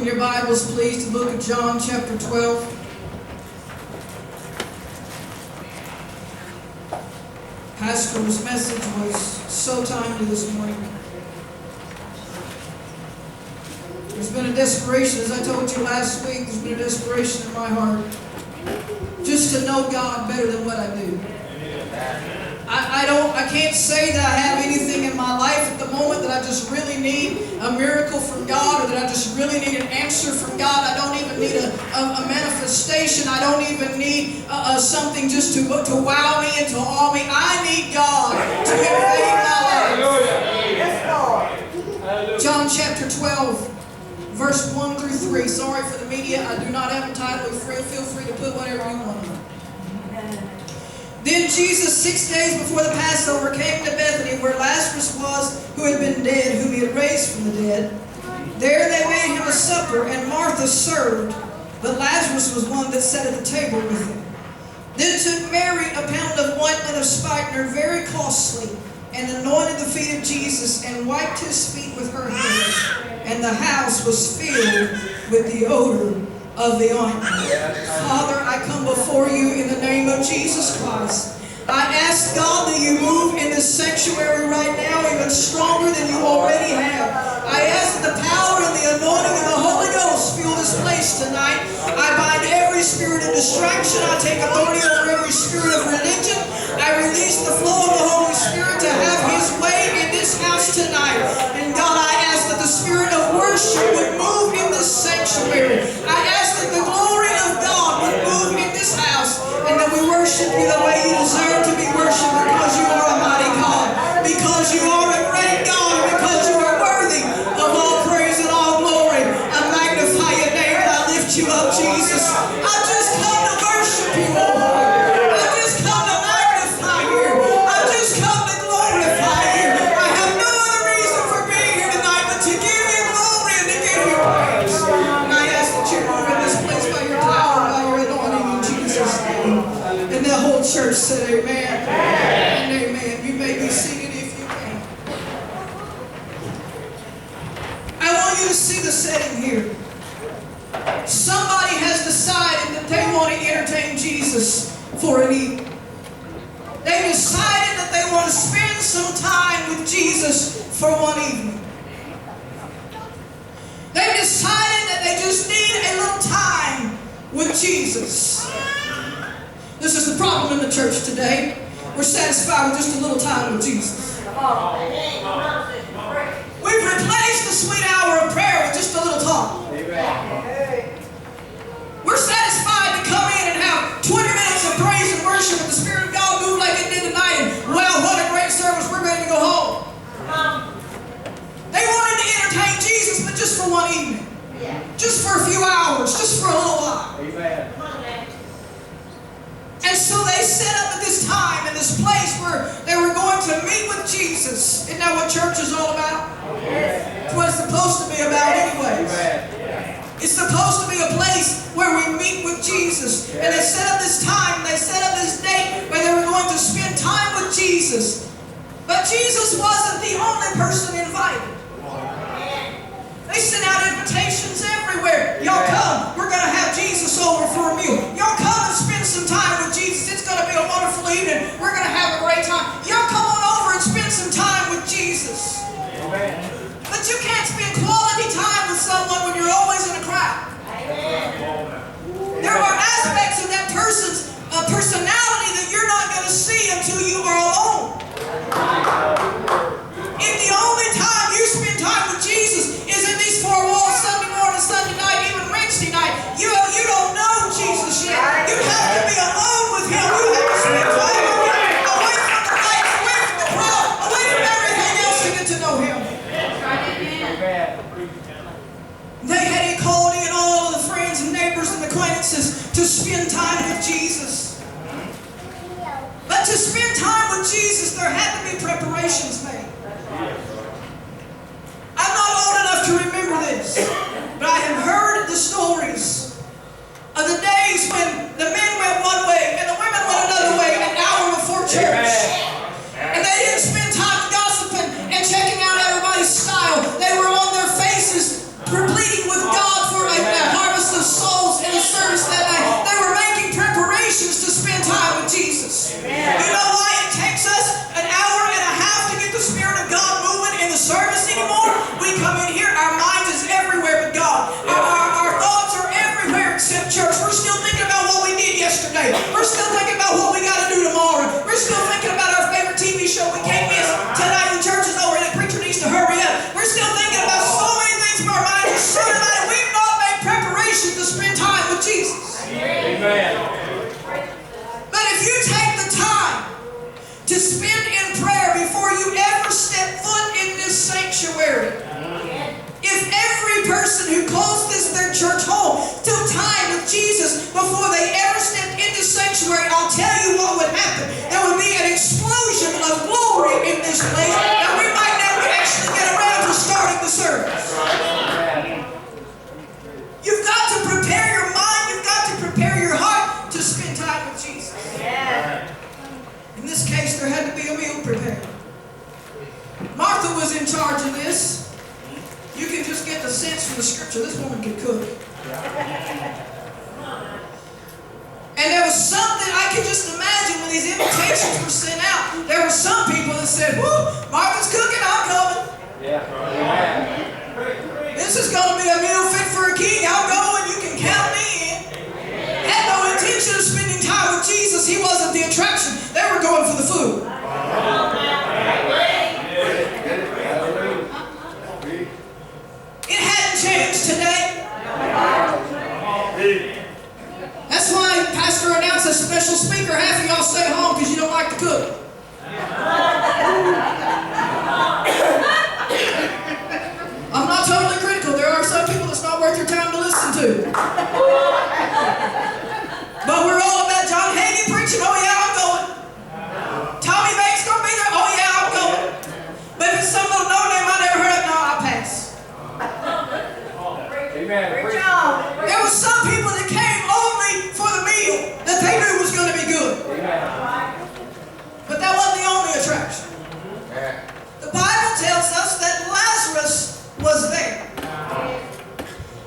your Bibles, please, to the book of John, chapter 12. Pastor's message was so timely this morning. There's been a desperation, as I told you last week, there's been a desperation in my heart just to know God better than what I do. I can't say that I have anything in my life at the moment that I just really need a miracle from God, or that I just really need an answer from God. I don't even need a manifestation. I don't even need something just to wow me and to awe me. I need God to invade my life. John chapter 12, verse 1 through 3. Sorry for the media, I do not have a title. Feel free to put whatever you want on it. Then Jesus, 6 days before the Passover, came to Bethany, where Lazarus was, who had been dead, whom he had raised from the dead. There they made him a supper, and Martha served, but Lazarus was one that sat at the table with him. Then took Mary a pound of ointment of spikenard, very costly, and anointed the feet of Jesus, and wiped his feet with her hair. And the house was filled with the odor of the ointment. Father, I come before you in the name of Jesus Christ. I ask, God, that you move in this sanctuary right now even stronger than you already have. I ask that the power and the anointing of the Holy Ghost fill this place tonight. I bind every spirit of distraction. I take authority over every spirit of religion. I release the flow of the Holy Spirit to have his way in this house tonight. And God, I ask that the spirit of worship would move in this sanctuary. I ask that the glory of God would move in this house, and that we worship you the way you deserve to be worshipped, because you are a mighty God, because you are a great God, and because you are worthy of all praise and all glory. I magnify your name and I lift you up, Jesus. I just come to worship you, Lord. I just come to magnify you. I just come to glorify you. I have no other reason for being here tonight but to give you glory and to give you praise. And I ask that you move in this place by your power, by your anointing, in Jesus' name. And the whole church said amen. And amen. You may be seated if you can. I want you to see the setting here. Somebody has decided that they want to entertain Jesus for an evening. They decided that they want to spend some time with Jesus for one evening. They decided that they just need a little time with Jesus. This is the problem in the church today. We're satisfied with just a little time with Jesus. We've replaced the sweet hour of prayer with just a little talk. We're satisfied to come in and have 20 minutes of praise and worship, and the Spirit of God move like it did tonight, and well, what a great service, we're ready to go home. They wanted to entertain Jesus, but just for one evening. Just for a few hours, just for a little while. Amen. And so they set up at this time in this place where they were going to meet with Jesus. Isn't that what church is all about? It's what it's supposed to be about anyways. It's supposed to be a place where we meet with Jesus. And they set up this time, they set up this date where they were going to spend time with Jesus. But Jesus wasn't the only person invited. They sent out invitations everywhere. Y'all come. We're going to have Jesus over for a meal. Y'all come and spend some time with Jesus. It's going to be a wonderful evening. We're going to have a great time. Y'all come on over and spend some time with Jesus. Amen. But you can't spend quality time with someone when you're always in a crowd. There are aspects of that person's personality that you're not going to see until you are alone. If the only time you spend time with Jesus is in these four walls, Sunday morning, Sunday night, even Wednesday night, you don't know Jesus yet. You have to be alone with Him. You have to spend time with Him, away from the lights, away from the crowd, away from everything else to get to know Him. They had called in all of the friends and neighbors and acquaintances to spend time with Jesus. But to spend time with Jesus, there had to be preparations made. I'm not old enough to remember this, but I have heard the stories of the days when the men went one way and the women went another way an hour before church. And they didn't spend time gossiping and checking out everybody's style. They were on their faces pleading with God for sense from the scripture. This woman could cook. And there was something, I could just imagine when these invitations were sent out, there were some people that said, "Woo, Martha's cooking, I'm coming. This is going to be a meal fit for a king. I'll go and you can count me in." Had no intention of spending time with Jesus. He wasn't the attraction. They were going for the food. It hadn't changed today. That's why Pastor announced a special speaker. Half of y'all stay home because you don't like to cook. I'm not totally critical. There are some people that's not worth your time to listen to. But we're all about John Hagee preaching. Oh yeah, I'm going. Tommy Banks going to be there. Oh yeah, I'm going. But if it's some little no name I never heard of, no, I'll pass. Amen. There were some people that came only for the meal that they knew was going to be good. But that wasn't the only attraction. The Bible tells us that Lazarus was there.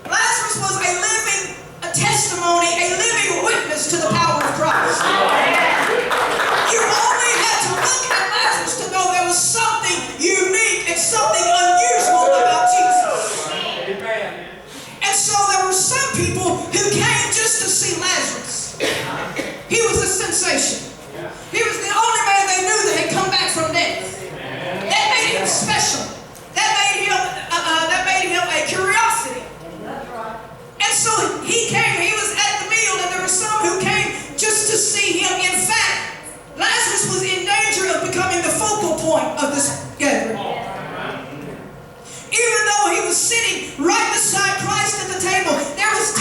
Lazarus was a testimony, a living witness to the power of Christ. You only had to look at Lazarus to know there was something unique and something unusual about Jesus. And so there were some people who came just to see Lazarus. He was a sensation. He was the only man they knew that had come back from death. That made him special. That made him a curiosity. And so he came. He was at the meal, and there were some who came just to see him. In fact, Lazarus was in danger of becoming the focal point of this gathering. Even though he was sitting right beside Christ at the table, there was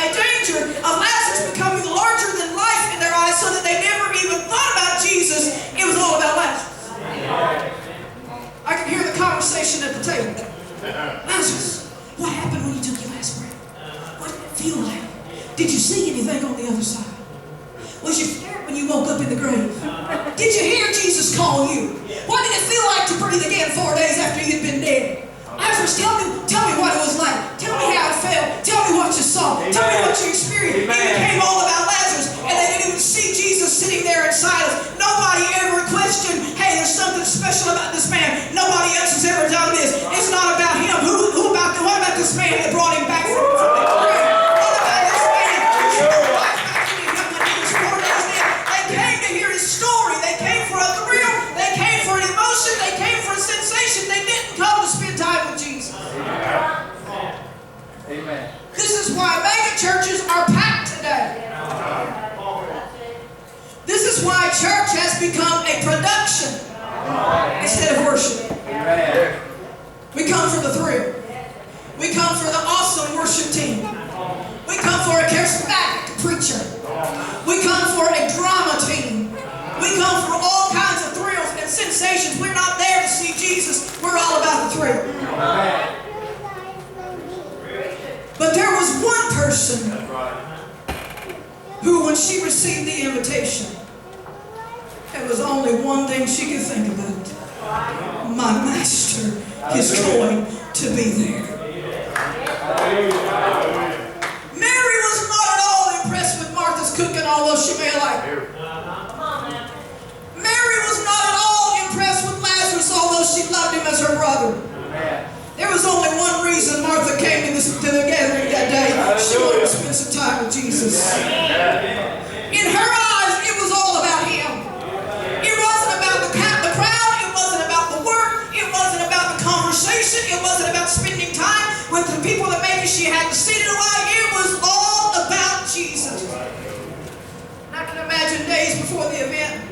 a danger of Lazarus becoming larger than life in their eyes, so that they never even thought about Jesus. It was all about Lazarus. I could hear the conversation at the table. Lazarus, what happened when you took your last breath? What did it feel like? Did you see anything on the other side? Was you scared when you woke up in the grave? Did you hear Jesus call you? What did it feel like to breathe again 4 days after you'd been dead? Lazarus, tell me what it was like. Tell me how it felt. Tell me what you saw. Tell me what you experienced. It became all about Lazarus, and they didn't even see Jesus sitting there inside us. Nobody ever questioned, hey, there's something special about this man. Nobody else has ever done this. It's not about him. What about this man that brought him back from the grave? What about this man who showed life back into him when he was 4 days dead? They came to hear his story. They came for a thrill. They came for an emotion. They came for a sensation. They didn't come to spend time with Jesus. Amen. This is why mega churches are packed today. This is why church has become a production instead of worship. Amen. We come for the thrill. We come for the awesome worship team. We come for a charismatic preacher. We come for a drama team. We come for all kinds of thrills and sensations. We're not there to see Jesus. We're all about the thrill. Amen. But there was one person who, when she received the invitation, there was only one thing she could think about. My master is going to be there. Mary was not at all impressed with Martha's cooking, although she may like it. Mary was not at all impressed with Lazarus, although she loved him as her brother. There was only one reason Martha came to the gathering that day. She wanted to spend some time with Jesus. In her eyes, it was all about him. It wasn't about the crowd. It wasn't about the work. It wasn't about the conversation. It wasn't about spending time with the people that maybe she had to sit in a while. It was all about Jesus. And I can imagine days before the event,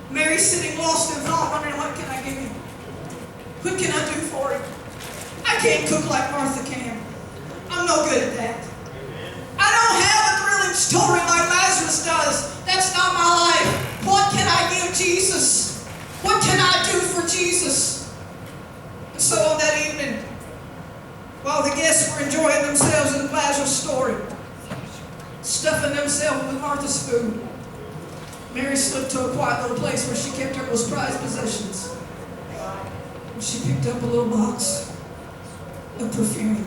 Mary sitting lost in thought, wondering, what can I give him? What can I do for him? I can't cook like Martha can. I'm no good at that. I don't have a thrilling story like Lazarus does. That's not my life. What can I give Jesus? What can I do for Jesus? And so on that evening, while the guests were enjoying themselves in Lazarus' story, stuffing themselves with Martha's food, Mary slipped to a quiet little place where she kept her most prized possessions. And she picked up a little box. of perfume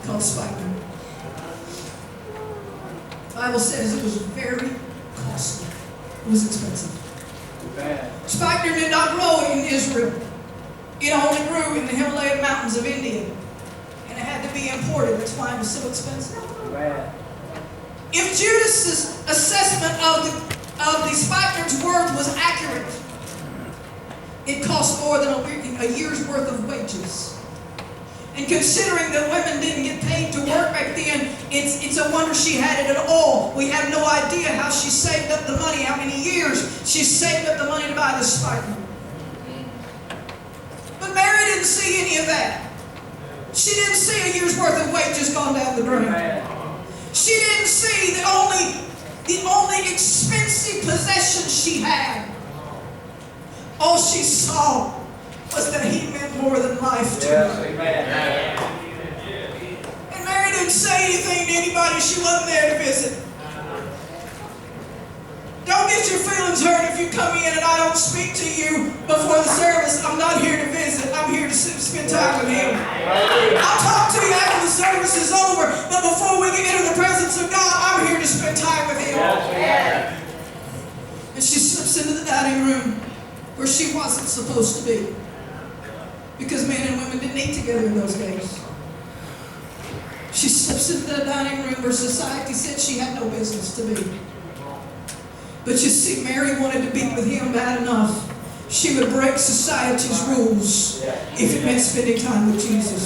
called spikenard. The Bible says it was very costly. It was expensive. Spikenard did not grow in Israel. It only grew in the Himalayan mountains of India. And it had to be imported. That's why it was so expensive. If Judas's assessment of the spikenard's worth was accurate, it cost more than a year's worth of wages. And considering that women didn't get paid to work back then, it's a wonder she had it at all. We have no idea how she saved up the money, how many years she saved up the money to buy this spikenard. But Mary didn't see any of that. She didn't see a year's worth of wages gone down the drain. She didn't see the only expensive possession she had. All she saw was that he meant more than life to her. And Mary didn't say anything to anybody. She wasn't there to visit. Don't get your feelings hurt if you come in and I don't speak to you before the service. I'm not here to visit. I'm here to spend time with Him. I'll talk to you after the service is over, but before we get into the presence of God, I'm here to spend time with Him. And she slips into the dining room where she wasn't supposed to be, because men and women didn't eat together in those days. She slips into the dining room where society said she had no business to be. But you see, Mary wanted to be with Him bad enough. She would break society's rules if it meant spending time with Jesus.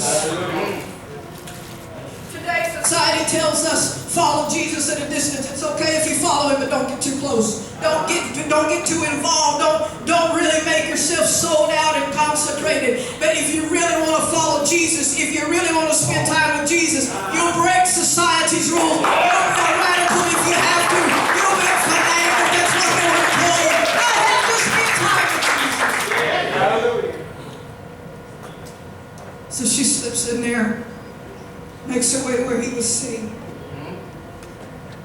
Today, society tells us, follow Jesus at a distance. It's okay if you follow Him, but don't get too close. Don't get too involved. Don't really make yourself sold out and consecrated. But if you really want to follow Jesus, if you really want to spend time with Jesus, you'll break society's rules. You'll be radical if you have to. You'll be fanatic. That's what they want to call you. I have to spend time with Jesus. So she slips in there, makes her way to where He was sitting.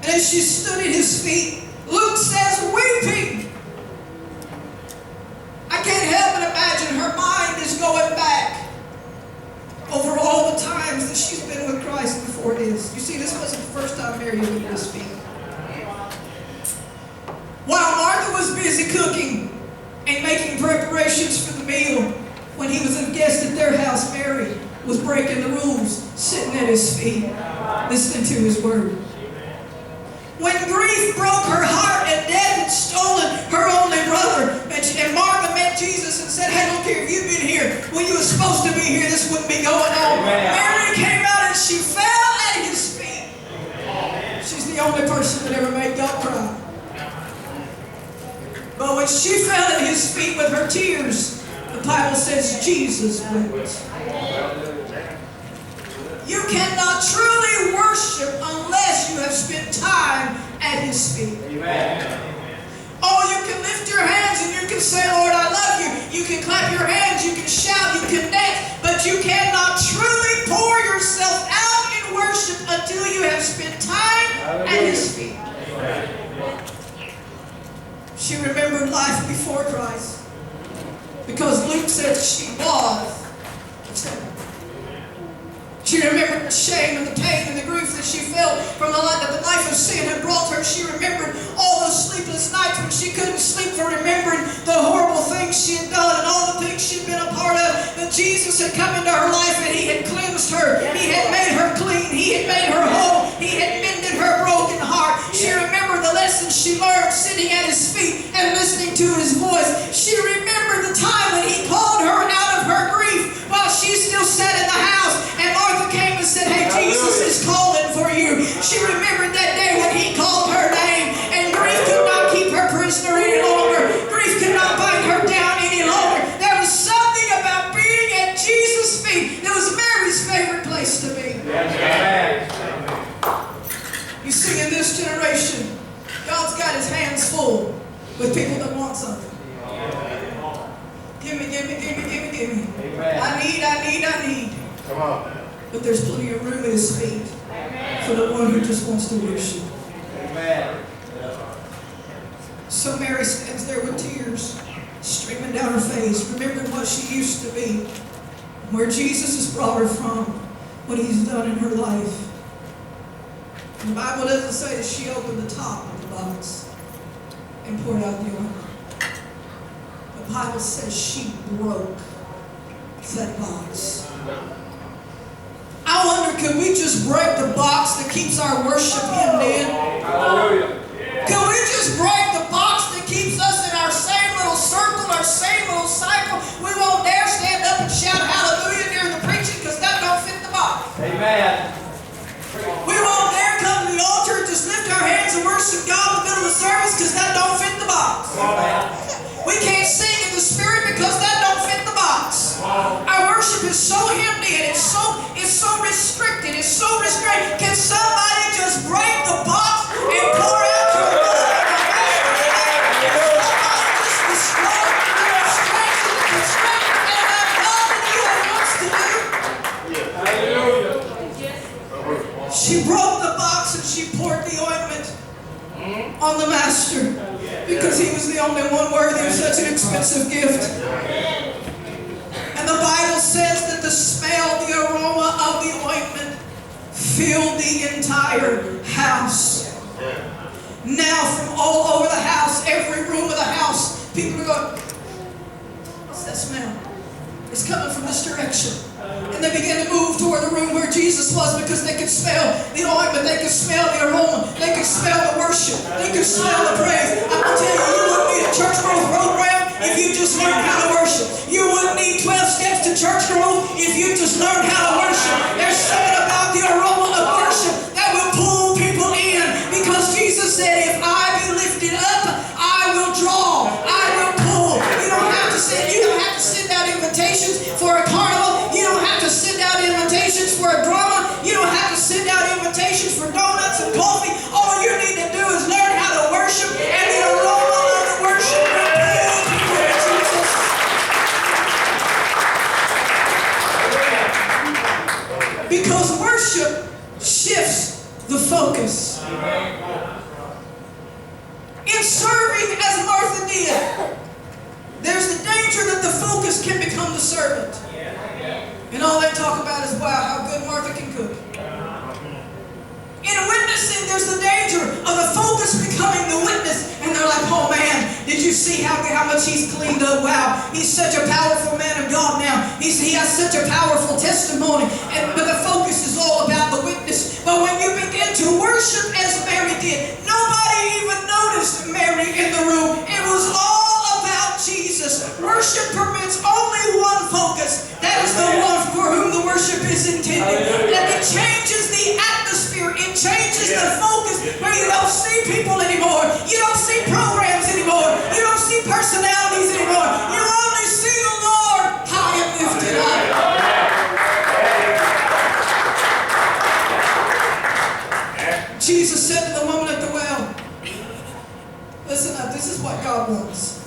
And as she stood at His feet, Luke says, weeping. I can't help but imagine her mind is going back over all the times that she's been with Christ before this. You see, this wasn't the first time Mary was at His feet. While Martha was busy cooking and making preparations for the meal, when He was a guest at their house, Mary was breaking the rules, sitting at His feet, listening to His word. When grief broke her heart and death had stolen her only brother, and Martha met Jesus and said, hey, look here, if you'd been here when you were supposed to be here, this wouldn't be going on. Mary came out and she fell at His feet. She's the only person that ever made God cry. But when she fell at His feet with her tears, the Bible says Jesus wept. You cannot truly worship unless you have spent time at His feet. Oh, you can lift your hands and you can say, Lord, I love you. You can clap your hands, you can shout, you can dance, but you cannot truly pour yourself out in worship until you have spent time at His feet. She remembered life before Christ, because Luke said she was. She remembered the shame and the pain and the grief that she felt from the life that the life of sin had brought her. She remembered all those sleepless nights when she couldn't sleep for remembering the horrible things she had done and all the things she'd been a part of. But Jesus had come into her life and He had cleansed her. He had made her clean. He had made her whole. He had mended her broken heart. She remembered the lessons she learned sitting at His feet and listening to His voice. She remembered the time when He called her out of her grief while she still sat in the house, and Martha came and said, hey, Jesus is calling for you. She remembered that day when He called her name, and grief could not keep her prisoner any longer. Grief could not bind her down any longer. There was something about being at Jesus' feet that was Mary's favorite place to be. You see, in this generation, God's got His hands full with people that want something. Give me, give me, give me, give me, give me. I need. Come on. But there's plenty of room at His feet for the one who just wants to worship. Amen. So Mary stands there with tears streaming down her face, remembering what she used to be. where Jesus has brought her from, what He's done in her life. The Bible doesn't say that she opened the top of the box and poured out the oil. The Bible says she broke that box. I wonder, could we just break the box that keeps our worship hemmed in? Hallelujah. Could we just break the box that keeps us in our same little circle, our same little cycle? We won't dare stand up and shout hallelujah during the preaching because that don't fit the box. Amen. We won't dare come to the altar and just lift our hands and worship God in the middle of the service because that don't fit the box. We can't sing in the Spirit because that don't fit the box. Our worship is so hemmed in, it's so restricted, it's so restrained. Can somebody just break the box and pour out your love? Just destroy the restraints and the constraints and allow God to do what He wants to do. Hallelujah. She broke the box and she poured the ointment on the Master because He was the only one worthy of such an expensive gift. And the Bible says that the smell, the aroma of the ointment filled the entire house. Now from all over the house, every room of the house, people are going, what's that smell? It's coming from this direction. And they began to move toward the room where Jesus was because they could smell the ointment, they could smell the aroma, they could smell the worship, they could smell the praise. I'm going to tell you, you wouldn't need a church growth program if you just learned how to worship. You wouldn't need 12 steps to church growth if you just learned how to worship. There's something about the aroma of worship that will pull people in because Jesus said, if I be lifted up, I will draw, I will pull. You don't have to send out invitations for a carnival. You don't have to send out invitations for a drama. You don't have to send out invitations for donuts and coffee. All you need to do is learn how to worship, and the aroma of the worship will pull people to Jesus. Because worship shifts the focus. In serving as Martha did, there's the danger that the focus can become the servant. And all they talk about is, wow, how good Martha can cook. In witnessing, there's the danger of the focus becoming the witness. And they're like, oh man, did you see how much he's cleaned up? Wow, he's such a powerful man of God now. He has such a powerful testimony. But the focus is all about the witness. But when you begin to worship as Mary did, nobody even noticed Mary in the room. It was all about Jesus. Worship permits only one focus. That is the one for whom the worship is intended. And it changes the atmosphere. It changes the focus where you don't see people anymore. You don't see programs anymore. You don't see personalities anymore. You only see the Lord high and lifted up. Jesus said to the woman at the well, listen up, this is what God wants.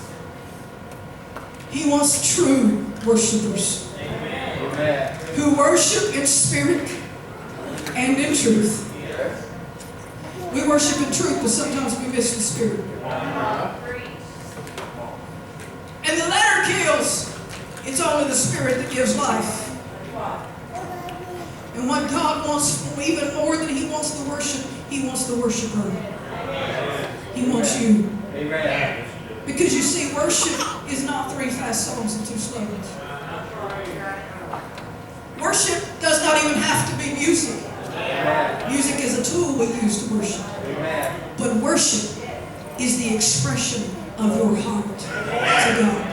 He wants true worshipers. Amen. Who worship in spirit and in truth. We worship in truth, but sometimes we miss the spirit. And the letter kills. It's only the spirit that gives life. And what God wants, even more than He wants the worship, He wants the worshiper. He wants you. Amen. Because you see, worship is not 3 fast songs and 2 slow ones. Worship does not even have to be music. Amen. Music is a tool we use to worship. Amen. But worship is the expression of your heart to God.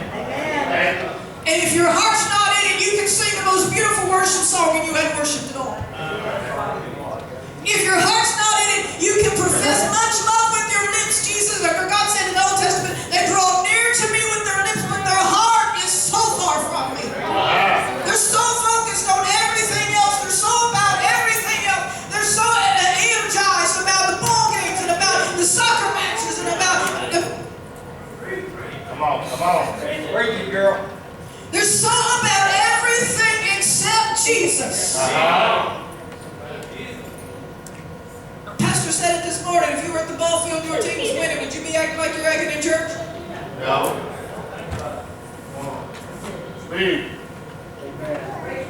And if your heart's not in it, you can sing the most beautiful worship song and you haven't worshipped at all. If your heart's not in it, you can profess much love with your lips. Jesus, or God said in the Old Testament, they draw near to me with their lips, but their heart is so far from me. They're so focused on everything else. They're so about everything else. They're so energized about the ball games and about the soccer matches and about the... Come on. Break it, girl. They're so about everything except Jesus. Pastor said it this morning, if you were at the ball field and your team was winning, would you be acting like you're acting in church? No. Speed. Amen.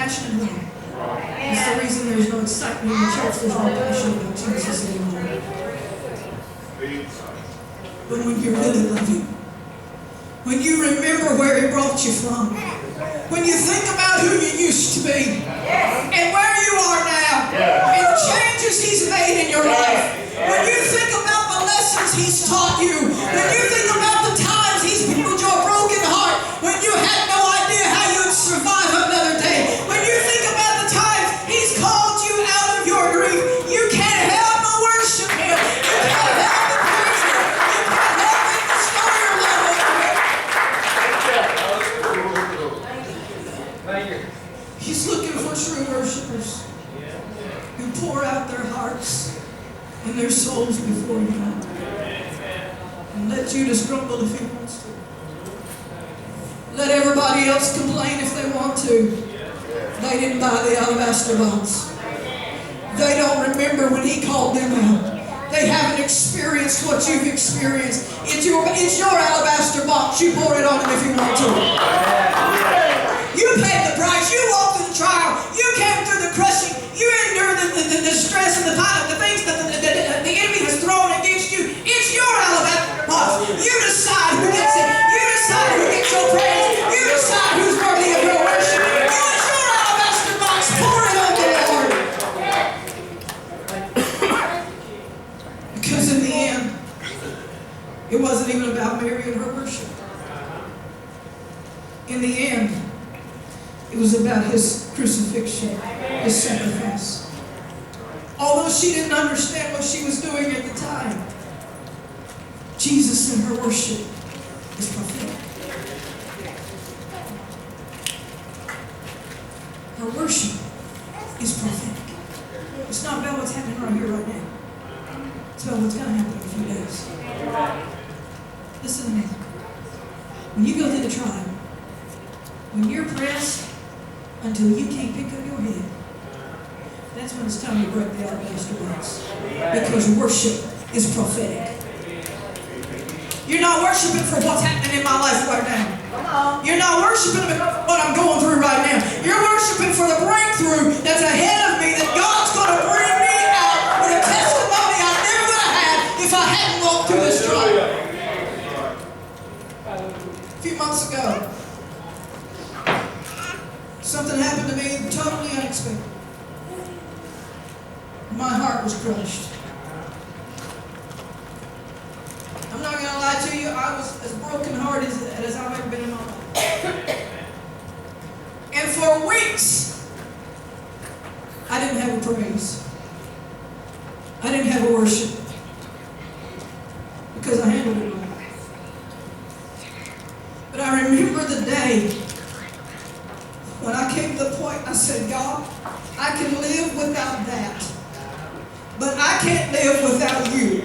passionate about it. It's the reason there's no excitement in the church. There's no passion about Jesus anymore. But when you really love Him, when you remember where He brought you from, when you think about who you used to be, and where you are now, and the changes He's made in your life, when you think about the lessons He's taught you, when you think about the times He's healed your broken heart, when you had no idea how you would survive another day, when you think about the times He's called you out of your grief, you can't help but worship Him. You can't help but praise Him. You can't help but restore your love over Him. He's looking for true worshipers who pour out their hearts and their souls before Him. And let Judas grumble if he wants to. Let everybody else complain if they want to. They didn't buy the alabaster box. They don't remember when He called them out. They haven't experienced what you've experienced. It's your alabaster box. You pour it on Him if you want to. You paid the price. You walked through the trial. You came through the crushing. You endured the stress and the things that the enemy has thrown against you. It's your alabaster box. You decide who gets it. You decide who gets your praise. You decide who's worthy of your worship. It's your alabaster box. Pour it on the Lord. Because in the end, it wasn't even about Mary and her worship. In the end, it was about His crucifixion, His sacrifice. Although she didn't understand what she was doing at the time, Jesus in her worship is prophetic. Her worship is prophetic. It's not about what's happening right here, right now. It's about what's going to happen in a few days. Listen to me. When you go through the trial, when you're pressed until you can't pick up your head, that's when it's time to break the alabaster box. Because worship is prophetic. You're not worshiping for what's happening in my life right now. You're not worshiping for what I'm going through right now. You're worshiping for the breakthrough that's ahead of me, that God's going to bring me out with a testimony I never would have had if I hadn't walked through this trial. A few months ago, something happened to me totally unexpected. My heart was crushed. I'm not going to lie to you, I was as brokenhearted as I've ever been in my life. And for weeks, I didn't have a praise. I didn't have a worship. Because I handled it wrong. But I remember the day when I came to the point, I said, God, I can live without that. But I can't live without You.